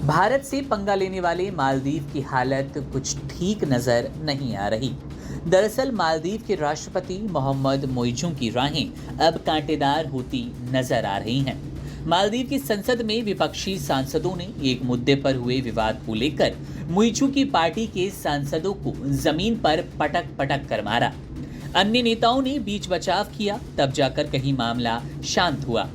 भारत से पंगा लेने वाले मालदीव की हालत कुछ ठीक नजर नहीं आ रही। दरअसल मालदीव के राष्ट्रपति मोहम्मद मोइजू की राहें अब कांटेदार होती नजर आ रही हैं। मालदीव की संसद में विपक्षी सांसदों ने एक मुद्दे पर हुए विवाद को लेकर मोइजू की पार्टी के सांसदों को जमीन पर पटक पटक कर मारा। अन्य नेताओं ने बीच बचाव किया, तब जाकर कहीं मामला शांत हुआ।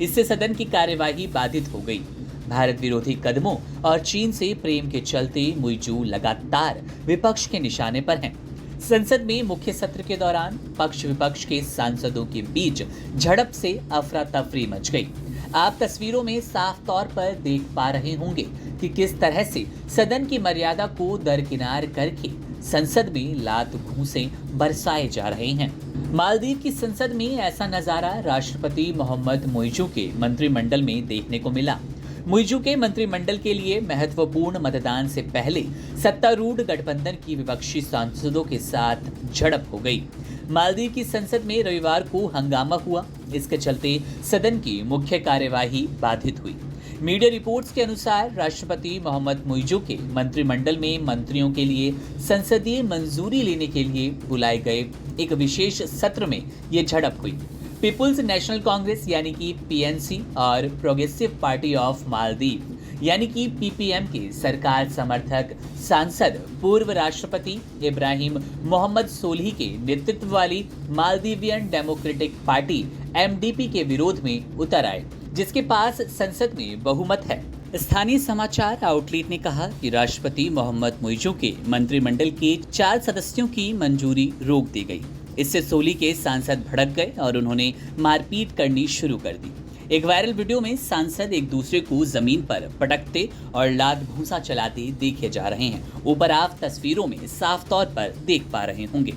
इससे सदन की कार्यवाही बाधित हो गई। भारत विरोधी कदमों और चीन से प्रेम के चलते मोइजू लगातार विपक्ष के निशाने पर हैं। संसद में मुख्य सत्र के दौरान पक्ष विपक्ष के सांसदों के बीच झड़प से अफरा तफरी मच गई। आप तस्वीरों में साफ तौर पर देख पा रहे होंगे कि किस तरह से सदन की मर्यादा को दरकिनार करके संसद में लात घूंसे बरसाए जा रहे हैं। मालदीव की संसद में ऐसा नजारा राष्ट्रपति मोहम्मद मोइजू के मंत्रिमंडल में देखने को मिला। मोइजू के मंत्रिमंडल के लिए महत्वपूर्ण मतदान से पहले सत्तारूढ़ गठबंधन की विपक्षी सांसदों के साथ झड़प हो गई। मालदीव की संसद में रविवार को हंगामा हुआ। इसके चलते सदन की मुख्य कार्यवाही बाधित हुई। मीडिया रिपोर्ट्स के अनुसार राष्ट्रपति मोहम्मद मोइजू के मंत्रिमंडल में मंत्रियों के लिए संसदीय मंजूरी लेने के लिए बुलाए गए एक विशेष सत्र में ये झड़प हुई। पीपुल्स नेशनल कांग्रेस यानी कि पीएनसी और प्रोग्रेसिव पार्टी ऑफ मालदीव यानी कि पीपीएम के सरकार समर्थक सांसद पूर्व राष्ट्रपति इब्राहिम मोहम्मद सोलिह के नेतृत्व वाली मालदीवियन डेमोक्रेटिक पार्टी एमडीपी के विरोध में उतर आए, जिसके पास संसद में बहुमत है। स्थानीय समाचार आउटलेट ने कहा कि राष्ट्रपति मोहम्मद मोइजू के मंत्रिमंडल के 4 सदस्यों की मंजूरी रोक दी गई। इससे सोलिह के सांसद भड़क गए और उन्होंने मारपीट करनी शुरू कर दी। एक वायरल वीडियो में सांसद एक दूसरे को जमीन पर पटकते और लात भूसा चलाते देखे जा रहे हैं। ऊपर आप तस्वीरों में साफ तौर पर देख पा रहे होंगे।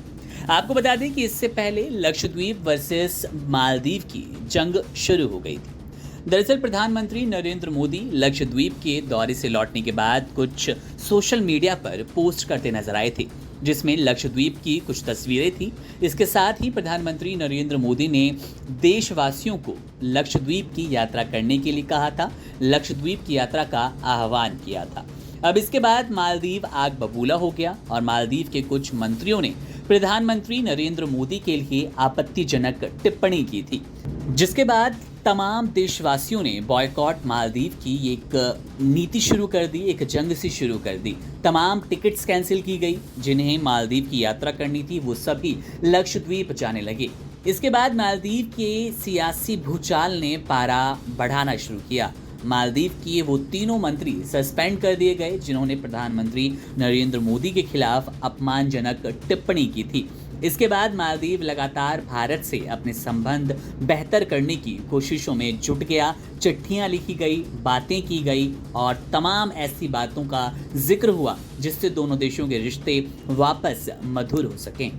आपको बता दें कि इससे पहले लक्षद्वीप वर्सेस मालदीव की जंग शुरू हो गई थी। दरअसल प्रधानमंत्री नरेंद्र मोदी लक्षद्वीप के दौरे से लौटने के बाद कुछ सोशल मीडिया पर पोस्ट करते नजर आए थे, जिसमें लक्षद्वीप की कुछ तस्वीरें थी। इसके साथ ही प्रधानमंत्री नरेंद्र मोदी ने देशवासियों को लक्षद्वीप की यात्रा करने के लिए कहा था, लक्षद्वीप की यात्रा का आह्वान किया था। अब इसके बाद मालदीव आग बबूला हो गया और मालदीव के कुछ मंत्रियों ने प्रधानमंत्री नरेंद्र मोदी के लिए आपत्तिजनक टिप्पणी की थी, जिसके बाद तमाम देशवासियों ने बॉयकॉट मालदीव की एक नीति शुरू कर दी, एक जंग सी शुरू कर दी। तमाम टिकट्स कैंसिल की गई। जिन्हें मालदीव की यात्रा करनी थी वो सभी लक्षद्वीप जाने लगे। इसके बाद मालदीव के सियासी भूचाल ने पारा बढ़ाना शुरू किया। मालदीव के वो तीनों मंत्री सस्पेंड कर दिए गए जिन्होंने प्रधानमंत्री नरेंद्र मोदी के खिलाफ अपमानजनक टिप्पणी की थी। इसके बाद मालदीव लगातार भारत से अपने संबंध बेहतर करने की कोशिशों में जुट गया। चिट्ठियां लिखी गई, बातें की गई और तमाम ऐसी बातों का जिक्र हुआ जिससे दोनों देशों के रिश्ते वापस मधुर हो सकें।